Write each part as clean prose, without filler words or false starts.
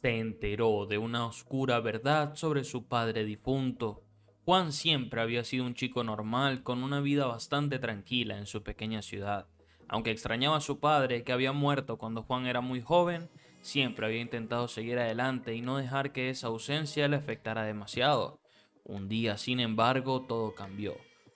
se enteró de una oscura verdad sobre su padre difunto. Juan siempre había sido un chico normal con una vida bastante tranquila en su pequeña ciudad. Aunque extrañaba a su padre, que había muerto cuando Juan era muy joven, siempre había intentado seguir adelante y no dejar que esa ausencia le afectara demasiado. Un día, sin embargo, todo cambió.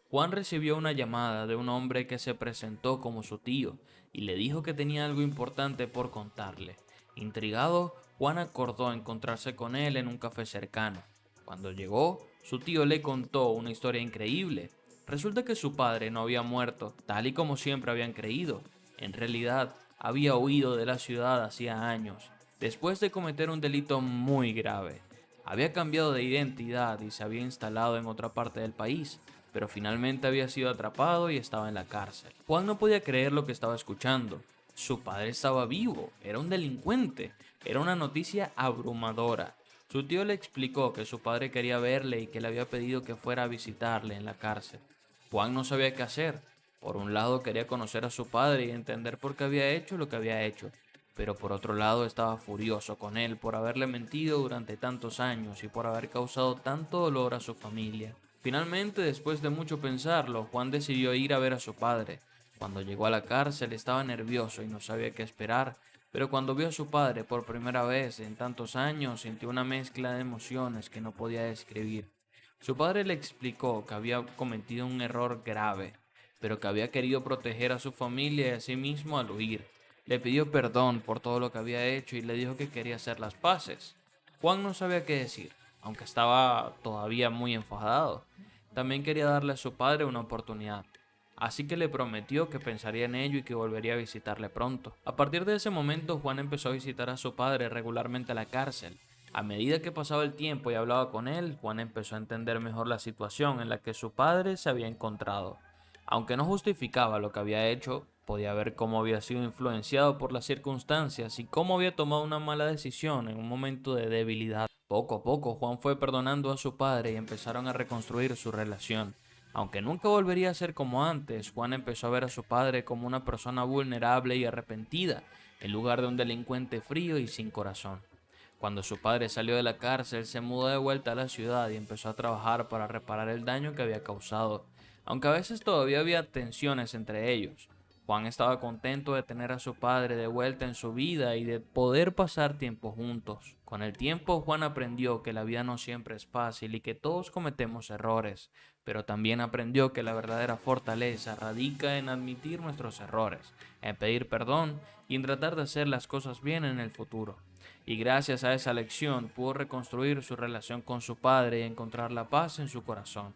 Juan recibió una llamada de un hombre que se presentó como su tío y le dijo que tenía algo importante por contarle. Intrigado, Juan acordó encontrarse con él en un café cercano. Cuando llegó, su tío le contó una historia increíble. Resulta que su padre no había muerto, tal y como siempre habían creído. En realidad, había huido de la ciudad hacía años, después de cometer un delito muy grave. Había cambiado de identidad y se había instalado en otra parte del país, pero finalmente había sido atrapado y estaba en la cárcel. Juan no podía creer lo que estaba escuchando. Su padre estaba vivo, era un delincuente, era una noticia abrumadora. Su tío le explicó que su padre quería verle y que le había pedido que fuera a visitarle en la cárcel. Juan no sabía qué hacer. Por un lado quería conocer a su padre y entender por qué había hecho lo que había hecho, pero por otro lado estaba furioso con él por haberle mentido durante tantos años y por haber causado tanto dolor a su familia. Finalmente, después de mucho pensarlo, Juan decidió ir a ver a su padre. Cuando llegó a la cárcel estaba nervioso y no sabía qué esperar, pero cuando vio a su padre por primera vez en tantos años sintió una mezcla de emociones que no podía describir. Su padre le explicó que había cometido un error grave, pero que había querido proteger a su familia y a sí mismo al huir. Le pidió perdón por todo lo que había hecho y le dijo que quería hacer las paces. Juan no sabía qué decir, aunque estaba todavía muy enfadado. También quería darle a su padre una oportunidad, así que le prometió que pensaría en ello y que volvería a visitarle pronto. A partir de ese momento, Juan empezó a visitar a su padre regularmente a la cárcel. A medida que pasaba el tiempo y hablaba con él, Juan empezó a entender mejor la situación en la que su padre se había encontrado. Aunque no justificaba lo que había hecho, podía ver cómo había sido influenciado por las circunstancias y cómo había tomado una mala decisión en un momento de debilidad. Poco a poco, Juan fue perdonando a su padre y empezaron a reconstruir su relación. Aunque nunca volvería a ser como antes, Juan empezó a ver a su padre como una persona vulnerable y arrepentida, en lugar de un delincuente frío y sin corazón. Cuando su padre salió de la cárcel, se mudó de vuelta a la ciudad y empezó a trabajar para reparar el daño que había causado, aunque a veces todavía había tensiones entre ellos. Juan estaba contento de tener a su padre de vuelta en su vida y de poder pasar tiempo juntos. Con el tiempo, Juan aprendió que la vida no siempre es fácil y que todos cometemos errores, pero también aprendió que la verdadera fortaleza radica en admitir nuestros errores, en pedir perdón y en tratar de hacer las cosas bien en el futuro. Y gracias a esa lección pudo reconstruir su relación con su padre y encontrar la paz en su corazón.